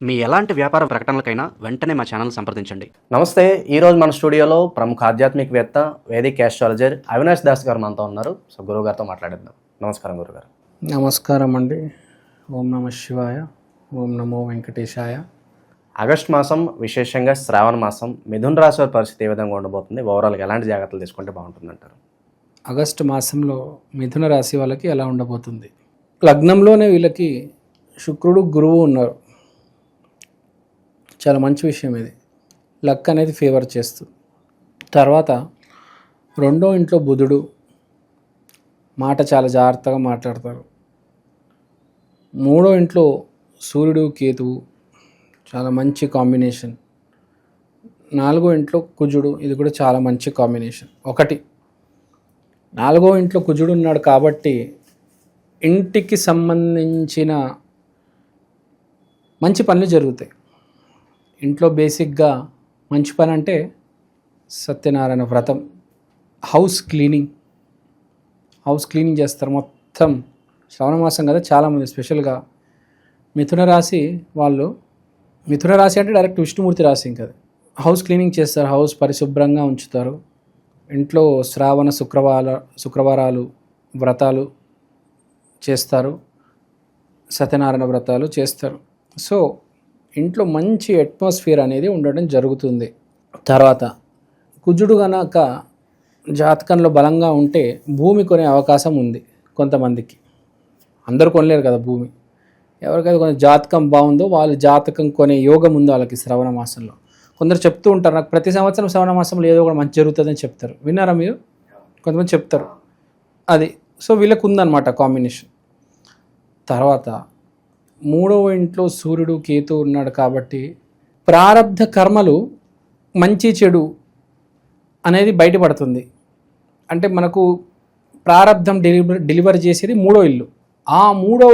మీ ఎలాంటి వ్యాపార ప్రకటనలకైనా వెంటనే మా ఛానల్ సంప్రదించండి. నమస్తే. ఈరోజు మన స్టూడియోలో ప్రముఖ ఆధ్యాత్మికవేత్త, వేదిక్ ఆస్ట్రాలజర్ అవినాష్ దాస్ గారు మనతో ఉన్నారు. సో గురువు గారితో మాట్లాడిద్దాం. నమస్కారం గురుగారు. నమస్కారం అండి. ఓం నమ శివాయ, ఓం నమో వెంకటేశాయ. ఆగస్టు మాసం, విశేషంగా శ్రావణ మాసం, మిథున రాశి వారి పరిస్థితి ఏ విధంగా ఉండబోతుంది? ఓవరాల్గా ఎలాంటి జాగ్రత్తలు తీసుకుంటే బాగుంటుంది అంటారు? ఆగస్టు మాసంలో మిథున రాశి వాళ్ళకి ఎలా ఉండబోతుంది? లగ్నంలోనే వీళ్ళకి శుక్రుడు, గురువు ఉన్నారు. చాలా మంచి విషయం ఇది. లక్ అనేది ఫేవర్ చేస్తుంది. తర్వాత రెండో ఇంట్లో బుధుడు, మాట చాలా జాగ్రత్తగా మాట్లాడతారు. మూడో ఇంట్లో సూర్యుడు, కేతువు, చాలా మంచి కాంబినేషన్. నాలుగో ఇంట్లో కుజుడు, ఇది కూడా చాలా మంచి కాంబినేషన్. నాలుగో ఇంట్లో కుజుడు ఉన్నాడు కాబట్టి ఇంటికి సంబంధించిన మంచి పనులు జరుగుతాయి. ఇంట్లో బేసిక్గా మంచి పని అంటే సత్యనారాయణ వ్రతం, హౌస్ క్లీనింగ్ చేస్తారు. మొత్తం శ్రావణ మాసం కదా, చాలామంది స్పెషల్గా మిథున రాశి వాళ్ళు, మిథున రాశి అంటే డైరెక్ట్ విష్ణుమూర్తి రాశి ఇంకా, హౌస్ క్లీనింగ్ చేస్తారు, హౌస్ పరిశుభ్రంగా ఉంచుతారు. ఇంట్లో శ్రావణ శుక్రవారాలు వ్రతాలు చేస్తారు, సత్యనారాయణ వ్రతాలు చేస్తారు. సో ఇంట్లో మంచి అట్మాస్ఫియర్ అనేది ఉండడం జరుగుతుంది. తర్వాత కుజుడు గనక జాతకంలో బలంగా ఉంటే భూమి కొనే అవకాశం ఉంది కొంతమందికి. అందరూ కొనలేరు కదా భూమి. ఎవరికైతే కొంచెం జాతకం బాగుందో వాళ్ళు జాతకం కొనే యోగం ఉంది వాళ్ళకి శ్రవణ మాసంలో. కొందరు చెప్తూ ఉంటారు, నాకు ప్రతి సంవత్సరం శ్రవణ మాసంలో ఏదో కూడా మంచి జరుగుతుందని చెప్తారు. విన్నారా మీరు? కొంతమంది చెప్తారు అది. సో వీళ్ళకు ఉందన్నమాట కాంబినేషన్. తర్వాత మూడవ ఇంట్లో సూర్యుడు, కేతు ఉన్నాడు కాబట్టి ప్రారబ్ధ కర్మలు, మంచి చెడు అనేది బయటపడుతుంది. అంటే మనకు ప్రారబ్ధం డెలివర్ చేసేది మూడో ఇల్లు. ఆ మూడో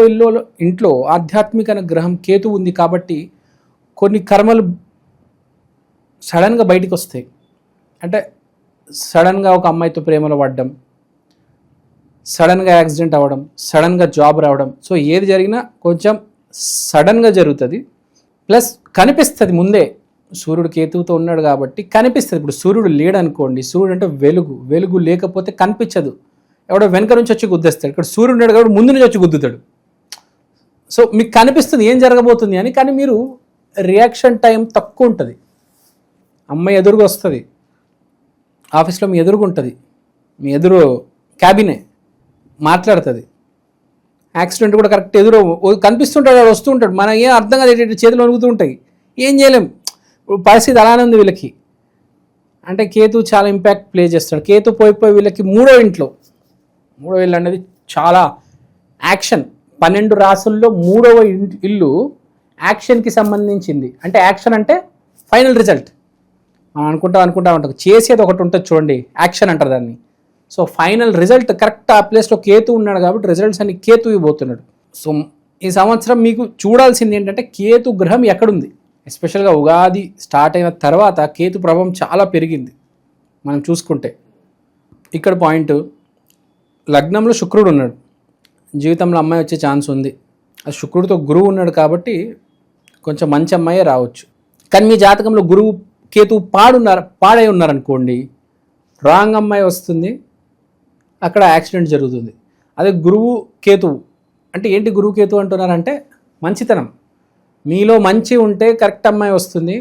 ఇంట్లో ఆధ్యాత్మిక గ్రహం కేతు ఉంది కాబట్టి కొన్ని కర్మలు సడన్గా బయటికి వస్తాయి. అంటే సడన్గా ఒక అమ్మాయితో ప్రేమలో పడడం, సడన్గా యాక్సిడెంట్ అవ్వడం, సడన్గా జాబ్ రావడం. సో ఏది జరిగినా కొంచెం సడన్గా జరుగుతుంది. ప్లస్ కనిపిస్తుంది ముందే. సూర్యుడు కేతువుతో ఉన్నాడు కాబట్టి కనిపిస్తుంది. ఇప్పుడు సూర్యుడు లేడనుకోండి, సూర్యుడు అంటే వెలుగు లేకపోతే కనిపించదు. ఎవడో వెనక నుంచి వచ్చి గుద్దేస్తాడు. ఇక్కడ సూర్యుడు ఉన్నాడు కాబట్టి ముందు నుంచి వచ్చి గుద్దుతాడు. సో మీకు కనిపిస్తుంది ఏం జరగబోతుంది అని, కానీ మీరు రియాక్షన్ టైం తక్కువ ఉంటుంది. అమ్మాయి ఎదురుగా వస్తుంది, ఆఫీస్లో మీ ఎదురుగా ఉంటుంది, మీ ఎదురు క్యాబినే మాట్లాడుతుంది. యాక్సిడెంట్ కూడా కరెక్ట్ ఎదురు కనిపిస్తుంటాడు, వాడు వస్తూ ఉంటాడు. మనం ఏం అర్థం కాదు, చేతులు వణుకుతూ ఉంటాయి, ఏం చేయలేం. పరిస్థితి అలానే ఉంది వీళ్ళకి. అంటే కేతు చాలా ఇంపాక్ట్ ప్లే చేస్తాడు. కేతు పోయిపోయి వీళ్ళకి మూడో ఇల్లు అనేది చాలా యాక్షన్. 12 రాసుల్లో మూడవ ఇల్లు యాక్షన్కి సంబంధించింది. అంటే యాక్షన్ అంటే ఫైనల్ రిజల్ట్. మనం అనుకుంటా ఉంటాం, చేసేది ఒకటి ఉంటుంది చూడండి, యాక్షన్ అంటారు దాన్ని. సో ఫైనల్ రిజల్ట్ కరెక్ట్ ఆ ప్లేస్లో కేతు ఉన్నాడు కాబట్టి రిజల్ట్స్ అన్ని కేతు ఇవ్వబోతున్నాడు. సో ఈ సంవత్సరం మీకు చూడాల్సింది ఏంటంటే కేతు గ్రహం ఎక్కడుంది. ఎస్పెషల్గా ఉగాది స్టార్ట్ అయిన తర్వాత కేతు ప్రభావం చాలా పెరిగింది. మనం చూసుకుంటే ఇక్కడ పాయింట్, లగ్నంలో శుక్రుడు ఉన్నాడు, జీవితంలో అమ్మాయి వచ్చే ఛాన్స్ ఉంది. ఆ శుక్రుడితో గురువు ఉన్నాడు కాబట్టి కొంచెం మంచి అమ్మాయే రావచ్చు. కానీ మీ జాతకంలో గురువు కేతు పాడై ఉన్నారనుకోండి, రాంగ్ అమ్మాయి వస్తుంది, అక్కడ యాక్సిడెంట్ జరుగుతుంది. అదే గురువు కేతువు అంటే ఏంటి? గురువు కేతు అంటున్నారంటే మంచితనం. మీలో మంచి ఉంటే కరెక్ట్ అమ్మాయి వస్తుంది,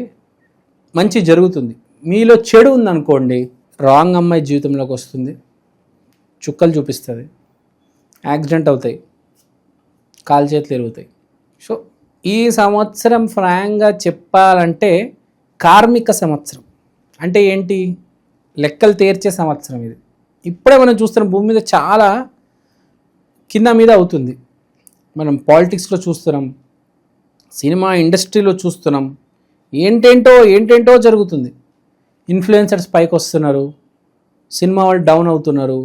మంచి జరుగుతుంది. మీలో చెడు ఉందనుకోండి, రాంగ్ అమ్మాయి జీవితంలోకి వస్తుంది, చుక్కలు చూపిస్తుంది, యాక్సిడెంట్ అవుతాయి, కాలు చేతులు ఎరుగుతాయి. సో ఈ సంవత్సరం ఫ్రాంక్గా చెప్పాలంటే కార్మిక సంవత్సరం. అంటే ఏంటి? లెక్కలు తీర్చే సంవత్సరం ఇది. ఇప్పుడే మనం చూస్తున్నాం భూమి మీద చాలా కింద మీద అవుతుంది. మనం పాలిటిక్స్లో చూస్తున్నాం, సినిమా ఇండస్ట్రీలో చూస్తున్నాం, ఏంటేంటో జరుగుతుంది. ఇన్ఫ్లుయెన్సర్స్ పైకి వస్తున్నారు, సినిమా వాళ్ళు డౌన్ అవుతున్నారు,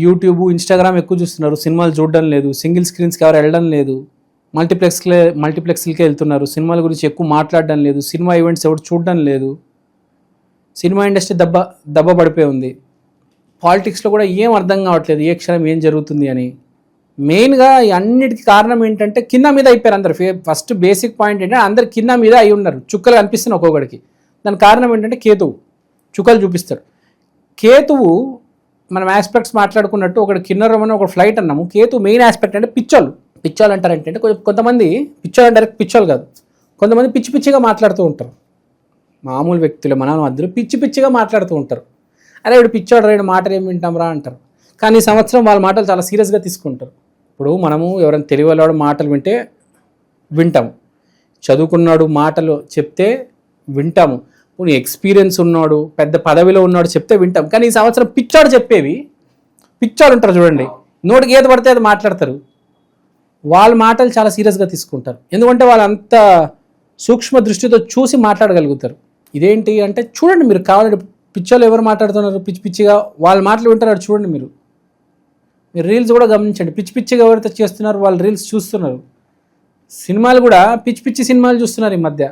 యూట్యూబ్, ఇన్స్టాగ్రామ్ ఎక్కువ చూస్తున్నారు, సినిమాలు చూడడం లేదు, సింగిల్ స్క్రీన్స్కి ఎవరు వెళ్ళడం లేదు, మల్టీప్లెక్స్కే వెళ్తున్నారు, సినిమాల గురించి ఎక్కువ మాట్లాడడం లేదు, సినిమా ఈవెంట్స్ ఎవరు చూడడం లేదు. సినిమా ఇండస్ట్రీ దెబ్బ పడిపోయి ఉంది. పాలిటిక్స్లో కూడా ఏం అర్థం కావట్లేదు, ఏ క్షణం ఏం జరుగుతుంది అని. మెయిన్గా ఈ అన్నిటికీ కారణం ఏంటంటే కింద మీద అయిపోయారు అందరు. ఫస్ట్ బేసిక్ పాయింట్ ఏంటంటే అందరు కింద మీద అయి ఉన్నారు, చుక్కలు కనిపిస్తున్నాయి ఒక్కొక్కడికి. దానికి కారణం ఏంటంటే కేతువు చుక్కలు చూపిస్తాడు. కేతువు మనం ఆస్పెక్ట్స్ మాట్లాడుకున్నట్టు ఒకటి కిన్నరం అని ఒక ఫ్లైట్ అన్నాము. కేతు మెయిన్ ఆస్పెక్ట్ అంటే పిచ్చోళ్ళు అంటారంటే కొంతమంది పిచ్చోళ్ళు అంటే డైరెక్ట్ పిచ్చోళ్ళు కాదు, కొంతమంది పిచ్చి పిచ్చిగా మాట్లాడుతూ ఉంటారు. మామూలు వ్యక్తులు మన మధ్యలో పిచ్చి పిచ్చిగా మాట్లాడుతూ ఉంటారు. అరే వీడు పిచ్చోడు రేడు మాటలు ఏం వింటాం రా అంటారు. కానీ ఈ సంవత్సరం వాళ్ళ మాటలు చాలా సీరియస్గా తీసుకుంటారు. ఇప్పుడు మనము ఎవరైనా తెలివివాడు మాటలు వింటే వింటాము, చదువుకున్నాడు మాటలు చెప్తే వింటాము, పోనీ ఎక్స్పీరియన్స్ ఉన్నాడు పెద్ద పదవిలో ఉన్నాడు చెప్తే వింటాం. కానీ ఈ సంవత్సరం పిచ్చోడు చెప్పేవి, పిచ్చోడు ఉంటారు చూడండి, నోటికి ఏది పడితే అది మాట్లాడతారు. వాళ్ళ మాటలు చాలా సీరియస్గా తీసుకుంటారు, ఎందుకంటే వాళ్ళు అంత సూక్ష్మ దృష్టితో చూసి మాట్లాడగలుగుతారు. ఇదేంటి అంటే చూడండి, మీరు కావాలంటే పిచ్చోళ్ళు ఎవరు మాట్లాడుతున్నారు పిచ్చి పిచ్చిగా, వాళ్ళ మాటలు వింటారు చూడండి. మీరు రీల్స్ కూడా గమనించండి, పిచ్చి పిచ్చిగా ఎవరైతే చేస్తున్నారు వాళ్ళు రీల్స్ చూస్తున్నారు. సినిమాలు కూడా పిచ్చి పిచ్చి సినిమాలు చూస్తున్నారు. ఈ మధ్య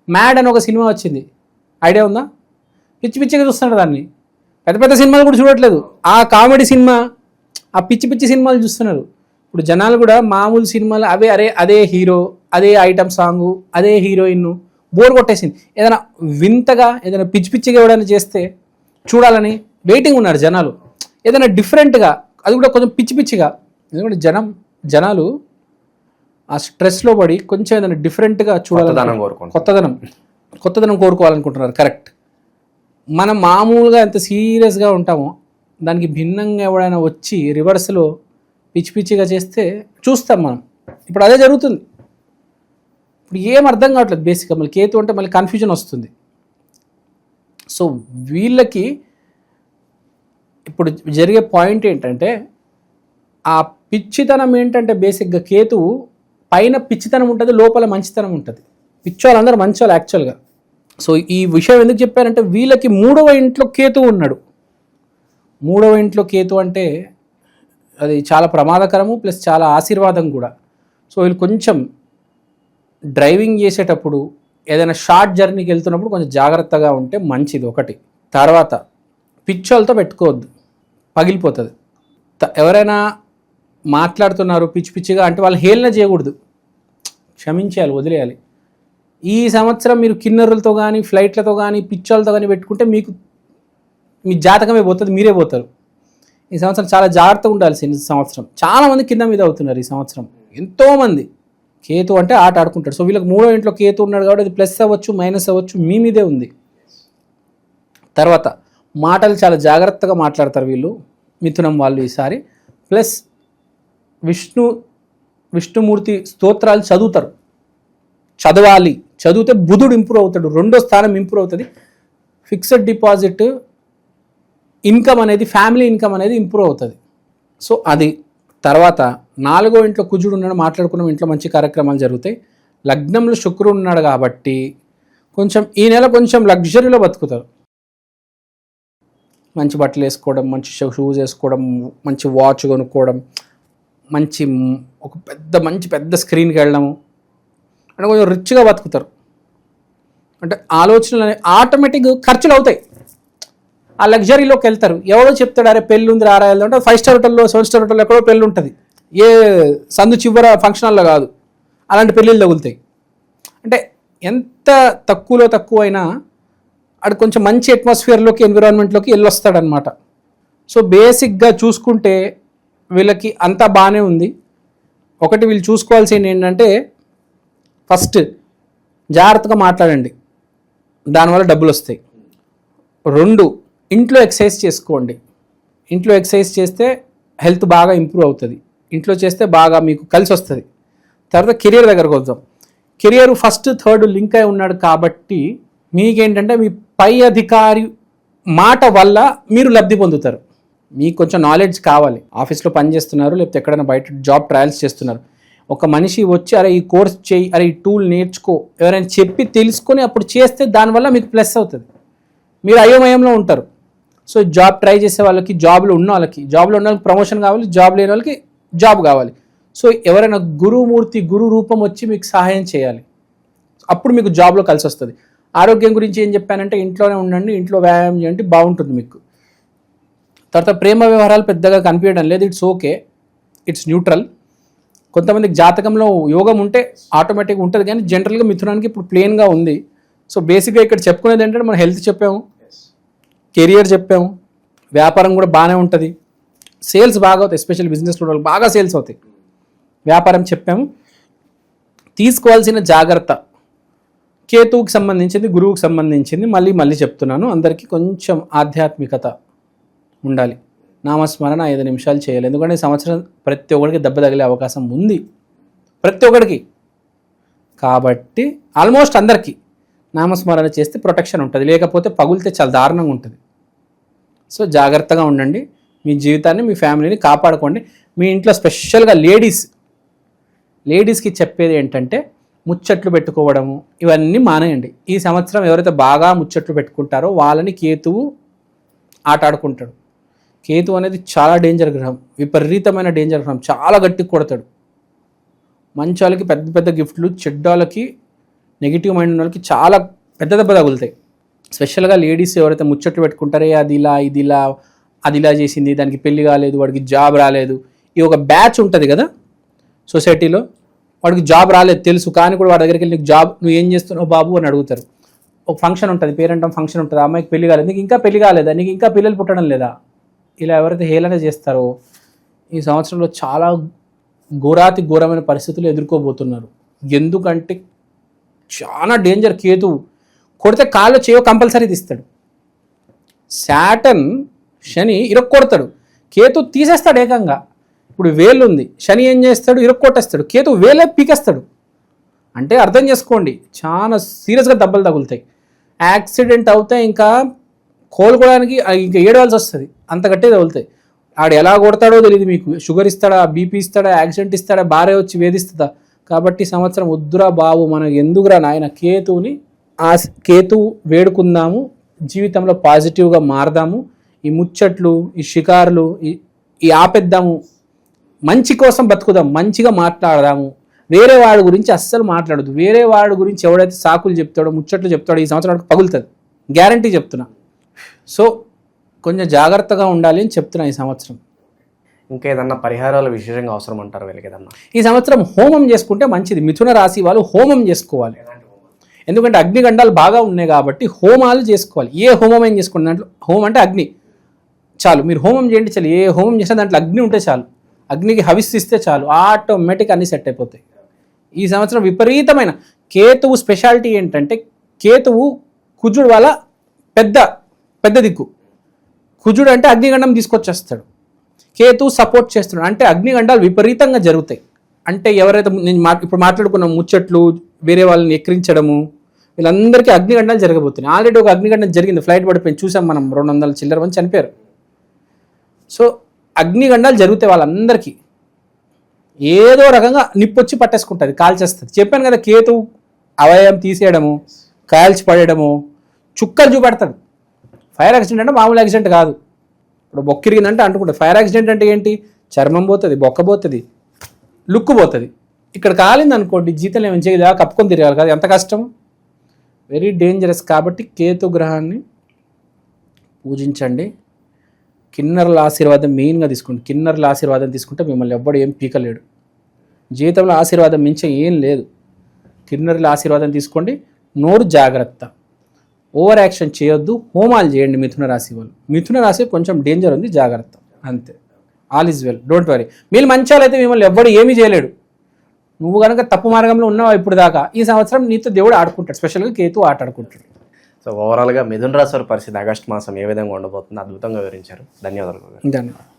మ్యాడ్ అని ఒక సినిమా వచ్చింది, ఐడియా ఉందా? పిచ్చి పిచ్చిగా చూస్తున్నారు దాన్ని. పెద్ద పెద్ద సినిమాలు కూడా చూడట్లేదు, ఆ కామెడీ సినిమా, ఆ పిచ్చి పిచ్చి సినిమాలు చూస్తున్నారు. ఇప్పుడు జనాలు కూడా మామూలు సినిమాలు అదే హీరో, అదే ఐటమ్ సాంగు, అదే హీరోయిన్, బోర్ కొట్టేసింది. ఏదైనా వింతగా ఏదైనా పిచ్చి పిచ్చిగా ఎవడైనా చేస్తే చూడాలని వెయిటింగ్ ఉన్నారు జనాలు. ఏదైనా డిఫరెంట్గా, అది కూడా కొంచెం పిచ్చి పిచ్చిగా, ఎందుకంటే జనాలు ఆ స్ట్రెస్లో పడి కొంచెం ఏదైనా డిఫరెంట్గా చూడాలని, కొత్తదనం కోరుకోవాలనుకుంటున్నారు. కరెక్ట్. మనం మామూలుగా ఎంత సీరియస్గా ఉంటామో దానికి భిన్నంగా ఎవడైనా వచ్చి రివర్స్లో పిచ్చి పిచ్చిగా చేస్తే చూస్తాం మనం. ఇప్పుడు అదే జరుగుతుంది. ఇప్పుడు ఏం అర్థం కావట్లేదు బేసిక్గా. మళ్ళీ కేతు అంటే మళ్ళీ కన్ఫ్యూజన్ వస్తుంది. సో వీళ్ళకి ఇప్పుడు జరిగే పాయింట్ ఏంటంటే, ఆ పిచ్చితనం ఏంటంటే బేసిక్గా కేతువు పైన పిచ్చితనం ఉంటుంది, లోపల మంచితనం ఉంటుంది. పిచ్చోళ్ళందరూ మంచోళ్ళు యాక్చువల్గా. సో ఈ విషయం ఎందుకు చెప్పారంటే, వీళ్ళకి 3వ ఇంట్లో కేతు ఉన్నాడు. 3వ ఇంట్లో కేతు అంటే అది చాలా ప్రమాదకరము ప్లస్ చాలా ఆశీర్వాదం కూడా. సో వీళ్ళు కొంచెం డ్రైవింగ్ చేసేటప్పుడు ఏదైనా షార్ట్ జర్నీకి వెళ్తున్నప్పుడు కొంచెం జాగ్రత్తగా ఉంటే మంచిది ఒకటి. తర్వాత పిచ్చోళ్ళతో పెట్టుకోవద్దు, పగిలిపోతుంది. ఎవరైనా మాట్లాడుతున్నారు పిచ్చి పిచ్చిగా అంటే వాళ్ళు హేళన చేయకూడదు, క్షమించేయాలి, వదిలేయాలి. ఈ సంవత్సరం మీరు కిన్నరులతో కానీ ఫ్లైట్లతో కానీ పిచ్చోళ్ళతో కానీ పెట్టుకుంటే మీ జాతకమే పోతుంది, మీరే పోతారు. ఈ సంవత్సరం చాలా జాగ్రత్తగా ఉండాల్సింది. సంవత్సరం చాలామంది కింద మీద అవుతున్నారు ఈ సంవత్సరం, ఎంతోమంది. కేతు అంటే ఆట ఆడుకుంటాడు. సో వీళ్ళకి 3వ ఇంట్లో కేతు ఉన్నాడు కాబట్టి అది ప్లస్ అవ్వచ్చు మైనస్ అవ్వచ్చు, మీ మీదే ఉంది. తర్వాత మాటలు చాలా జాగ్రత్తగా మాట్లాడతారు వీళ్ళు, మిథునం వాళ్ళు ఈసారి. ప్లస్ విష్ణుమూర్తి స్తోత్రాలు చదవాలి. చదివితే బుధుడు ఇంప్రూవ్ అవుతాడు, 2వ స్థానం ఇంప్రూవ్ అవుతుంది. ఫిక్స్డ్ డిపాజిట్ ఇన్కమ్ అనేది, ఫ్యామిలీ ఇన్కమ్ అనేది ఇంప్రూవ్ అవుతుంది. సో అది. తర్వాత 4వ ఇంట్లో కుజుడు ఉన్నాడు, మాట్లాడుకున్న ఇంట్లో మంచి కార్యక్రమాలు జరుగుతాయి. లగ్నంలో శుక్రుడు ఉన్నాడు కాబట్టి కొంచెం ఈ నెల కొంచెం లగ్జరీలో బతుకుతారు. మంచి బట్టలు వేసుకోవడం, మంచి షూస్ వేసుకోవడం, మంచి వాచ్ కొనుక్కోవడం, మంచి పెద్ద స్క్రీన్కి వెళ్ళడము అంటే కొంచెం రిచ్గా బతుకుతారు. అంటే ఆలోచనలు అనేవి ఆటోమేటిక్ ఖర్చులు అవుతాయి, ఆ లగ్జరీలోకి వెళ్తారు. ఎవరో చెప్తాడు అరే పెళ్ళి ఉంది రారా వెళ్దాం అంటే 5 స్టార్ హోటల్లో 7 స్టార్ హోటల్లో ఎక్కడో పెళ్ళి ఉంటుంది, ఏ సందు చివర ఫంక్షన్ హాల్లో కాదు. అలాంటి పెళ్ళిళ్ళు తగులుతాయి. అంటే ఎంత తక్కువ అయినా అక్కడ కొంచెం మంచి అట్మాస్ఫియర్లోకి, ఎన్విరాన్మెంట్లోకి వెళ్ళొస్తాడనమాట. సో బేసిక్గా చూసుకుంటే వీళ్ళకి అంతా బాగానే ఉంది. ఒకటి వీళ్ళు చూసుకోవాల్సింది ఏంటంటే, ఫస్ట్ జాగ్రత్తగా మాట్లాడండి, దానివల్ల డబ్బులు వస్తాయి. 2, ఇంట్లో ఎక్సర్సైజ్ చేసుకోండి. ఇంట్లో ఎక్సర్సైజ్ చేస్తే హెల్త్ బాగా ఇంప్రూవ్ అవుతుంది, ఇంట్లో చేస్తే బాగా మీకు కలిసి వస్తుంది. తర్వాత కెరియర్ దగ్గరకు వద్దాం. కెరియర్ 1st 3rd లింక్ అయి ఉన్నాడు కాబట్టి మీకేంటంటే మీ పై అధికారి మాట వల్ల మీరు లబ్ధి పొందుతారు. మీకు కొంచెం నాలెడ్జ్ కావాలి. ఆఫీస్లో పనిచేస్తున్నారు, లేకపోతే ఎక్కడైనా బయట జాబ్ ట్రయల్స్ చేస్తున్నారు, ఒక మనిషి వచ్చి అరే ఈ కోర్స్ చేయి, అరే ఈ టూల్ నేర్చుకో, ఎవరైనా చెప్పి తెలుసుకొని అప్పుడు చేస్తే దానివల్ల మీకు ప్లస్ అవుతుంది. మీరు అయోమయంలో ఉంటారు. సో జాబ్ ట్రై చేసే వాళ్ళకి, జాబ్లో ఉన్న వాళ్ళకి ప్రమోషన్ కావాలి, జాబ్ లేని వాళ్ళకి జాబ్ కావాలి. సో ఎవరైనా గురుమూర్తి, గురు రూపం వచ్చి మీకు సహాయం చేయాలి, అప్పుడు మీకు జాబ్లో కలిసి వస్తుంది. ఆరోగ్యం గురించి ఏం చెప్పానంటే, ఇంట్లోనే ఉండండి, ఇంట్లో వ్యాయామం చేయండి, బాగుంటుంది మీకు. తర్వాత ప్రేమ వ్యవహారాలు పెద్దగా కనిపించడం లేదు, ఇట్స్ ఓకే. It's neutral. కొంతమందికి జాతకంలో యోగం ఉంటే ఆటోమేటిక్గా ఉంటుంది, కానీ జనరల్గా మిథునానికి ఇప్పుడు ప్లేన్గా ఉంది. సో బేసిక్గా ఇక్కడ చెప్పుకునేది ఏంటంటే మనం హెల్త్ చెప్పాము, కెరియర్ చెప్పాము, వ్యాపారం కూడా బాగానే ఉంటుంది, సేల్స్ బాగా అవుతాయి, ఎస్పెషల్ బిజినెస్ వాళ్ళు బాగా సేల్స్ అవుతాయి, వ్యాపారం చెప్పాము. తీసుకోవాల్సిన జాగ్రత్త కేతువుకి సంబంధించింది, గురువుకి సంబంధించింది మళ్ళీ చెప్తున్నాను. అందరికీ కొంచెం ఆధ్యాత్మికత ఉండాలి. నామస్మరణ 5 నిమిషాలు చేయాలి. ఎందుకంటే ఈ సంవత్సరం ప్రతి ఒక్కరికి దెబ్బ తగిలే అవకాశం ఉంది, ప్రతి ఒక్కరికి. కాబట్టి ఆల్మోస్ట్ అందరికీ నామస్మరణ చేస్తే ప్రొటెక్షన్ ఉంటుంది, లేకపోతే పగులితే చాలా దారుణంగా ఉంటుంది. సో జాగ్రత్తగా ఉండండి, మీ జీవితాన్ని మీ ఫ్యామిలీని కాపాడుకోండి. మీ ఇంట్లో స్పెషల్గా లేడీస్కి చెప్పేది ఏంటంటే ముచ్చట్లు పెట్టుకోవడము ఇవన్నీ మానేయండి. ఈ సంవత్సరం ఎవరైతే బాగా ముచ్చట్లు పెట్టుకుంటారో వాళ్ళని కేతువు ఆటాడుకుంటాడు. కేతువు అనేది చాలా డేంజర్ గ్రహం, విపరీతమైన డేంజర్ గ్రహం, చాలా గట్టిగా కొడతాడు. మంచి వాళ్ళకి పెద్ద పెద్ద గిఫ్ట్లు, చెడ్డోళ్ళకి నెగిటివ్ మైండ్ ఉన్న వాళ్ళకి చాలా పెద్ద దెబ్బ తగులుతాయి. స్పెషల్గా లేడీస్ ఎవరైతే ముచ్చట్లు పెట్టుకుంటారో అది ఇలా చేసింది, దానికి పెళ్లి కాలేదు, వాడికి జాబ్ రాలేదు, ఈ ఒక బ్యాచ్ ఉంటుంది కదా సొసైటీలో, వాడికి జాబ్ రాలేదు తెలుసు, కానీ కూడా వాడి దగ్గరికి వెళ్ళి జాబ్ నువ్వు ఏం చేస్తున్నావు బాబు అని అడుగుతారు. ఒక ఫంక్షన్ ఉంటుంది, పేరెంట్ ఫంక్షన్ ఉంటుంది, అమ్మాయికి పెళ్లి కాలేదు, నీకు ఇంకా పెళ్లి కాలేదా, నీకు ఇంకా పిల్లలు పుట్టడం లేదా, ఇలా ఎవరైతే హేళన చేస్తారో ఈ సంవత్సరంలో చాలా ఘోరమైన పరిస్థితులు ఎదుర్కోబోతున్నారు. ఎందుకంటే చాలా డేంజర్. కేతువు కొడితే కాళ్ళు చేయో కంపల్సరీ తీస్తాడు. శాటర్న్ శని ఇరక్కొడతాడు, కేతు తీసేస్తాడు ఏకంగా. ఇప్పుడు వేలు ఉంది, శని ఏం చేస్తాడు, ఇరక్కొట్టేస్తాడు, కేతు వేలే పీకేస్తాడు. అంటే అర్థం చేసుకోండి, చాలా సీరియస్గా దెబ్బలు తగులుతాయి. యాక్సిడెంట్ అవుతే ఇంకా కోలుకోవడానికి ఇంకా ఏడవలసి వస్తుంది, అంత గట్టిగా తగులుతాయి. ఆడు ఎలా కొడతాడో తెలియదు మీకు, షుగర్ ఇస్తాడా, బీపీ ఇస్తాడా, యాక్సిడెంట్ ఇస్తాడా, భార్య వచ్చి వేధిస్తుందా. కాబట్టి సంవత్సరం వద్దురా బాబు, మనకు ఎందుకురా నాయన, కేతువు వేడుకుందాము, జీవితంలో పాజిటివ్గా మారదాము, ఈ ముచ్చట్లు, ఈ షికారులు ఈ ఆపేద్దాము, మంచి కోసం బతుకుదాం, మంచిగా మాట్లాడదాము. వేరే వాడి గురించి అస్సలు మాట్లాడదు. వేరే వాడి గురించి ఎవడైతే సాకులు చెప్తాడో, ముచ్చట్లు చెప్తాడో ఈ సంవత్సరం పగులుతుంది, గ్యారంటీ చెప్తున్నా. సో కొంచెం జాగ్రత్తగా ఉండాలి అని చెప్తున్నా ఈ సంవత్సరం. ఇంకా ఏదన్నా పరిహారాలు విశేషంగా అవసరం అంటారు వీళ్ళకి ఏదన్నా? ఈ సంవత్సరం హోమం చేసుకుంటే మంచిది. మిథున రాశి వాళ్ళు హోమం చేసుకోవాలి, ఎందుకంటే అగ్నిగండాలు బాగా ఉన్నాయి కాబట్టి హోమాలు చేసుకోవాలి. ఏ హోమం ఏం చేసుకోండి, దాంట్లో హోమం అంటే అగ్ని చాలు, మీరు హోమం చేయండి చాలు. ఏ హోమం చేసినా దాంట్లో అగ్ని ఉంటే చాలు, అగ్నికి హవిస్సిస్తే చాలు, ఆటోమేటిక్ అన్ని సెట్ అయిపోతాయి. ఈ సంవత్సరం విపరీతమైన కేతువు స్పెషాలిటీ ఏంటంటే, కేతువు కుజుడు వల్ల పెద్ద దిక్కు. కుజుడు అంటే అగ్నిగండం తీసుకొచ్చేస్తాడు, కేతువు సపోర్ట్ చేస్తాడు. అంటే అగ్నిగండాలు విపరీతంగా జరుగుతాయి. అంటే ఎవరైతే నేను ఇప్పుడు మాట్లాడుకున్న ముచ్చట్లు, వేరే వాళ్ళని ఎక్కిరించడము, వీళ్ళందరికీ అగ్నిగండాలు జరగబోతున్నాయి. ఆల్రెడీ ఒక అగ్నిగండం జరిగింది, ఫ్లైట్ పడిపోయింది, చూసాం మనం, 200 చిల్లర మంది చనిపోయారు. సో అగ్నిగండాలు జరుగుతాయి వాళ్ళందరికీ. ఏదో రకంగా నిప్పొచ్చి పట్టేసుకుంటుంది, కాల్చేస్తుంది. చెప్పాను కదా, కేతువు అవయవం తీసేయడము, కాల్చి పడేయడము, చుక్కలు చూపెడతాడు. ఫైర్ యాక్సిడెంట్ అంటే మామూలు యాక్సిడెంట్ కాదు. ఇప్పుడు బొక్కిరిగిందంటే అంటుకుంటుంది. ఫైర్ యాక్సిడెంట్ అంటే ఏంటి, చర్మం పోతుంది, బొక్క పోతుంది, లుక్కు పోతుంది. ఇక్కడ కాలింది అనుకోండి, జీతం ఏమైనా చేయదా, కప్పుకొని తిరగాలి కదా, ఎంత కష్టం. Very dangerous. కాబట్టి కేతు గ్రహాన్ని పూజించండి. కిన్నర్ల ఆశీర్వాదం మెయిన్గా తీసుకోండి. కిన్నర్ల ఆశీర్వాదం తీసుకుంటే మిమ్మల్ని ఎవ్వడు ఏం పీకలేడు. జీవితంలో ఆశీర్వాదం మించే ఏం లేదు. కిన్నర్ల ఆశీర్వాదం తీసుకోండి. నోరు జాగ్రత్త, ఓవర్ యాక్షన్ చేయొద్దు. హోమాలు చేయండి మిథున రాశి వాళ్ళు. మిథున రాశి కొంచెం డేంజర్ ఉంది, జాగ్రత్త అంతే. All is well, don't worry. మీరు మంచాలైతే మిమ్మల్ని ఎవ్వడు ఏమీ చేయలేడు. నువ్వు కనుక తప్పు మార్గంలో ఉన్నావు ఇప్పుడు దాకా, ఈ సంవత్సరం నీతో దేవుడు ఆడుకుంటాడు, స్పెషల్గా కేతు ఆట ఆడుకుంటాడు. సో ఓవరాల్గా మిథున రాశి వారి పరిస్థితి ఆగస్టు మాసం ఏ విధంగా ఉండబోతుందో అద్భుతంగా వివరించారు. ధన్యవాదాలు. ధన్యవాదాలు.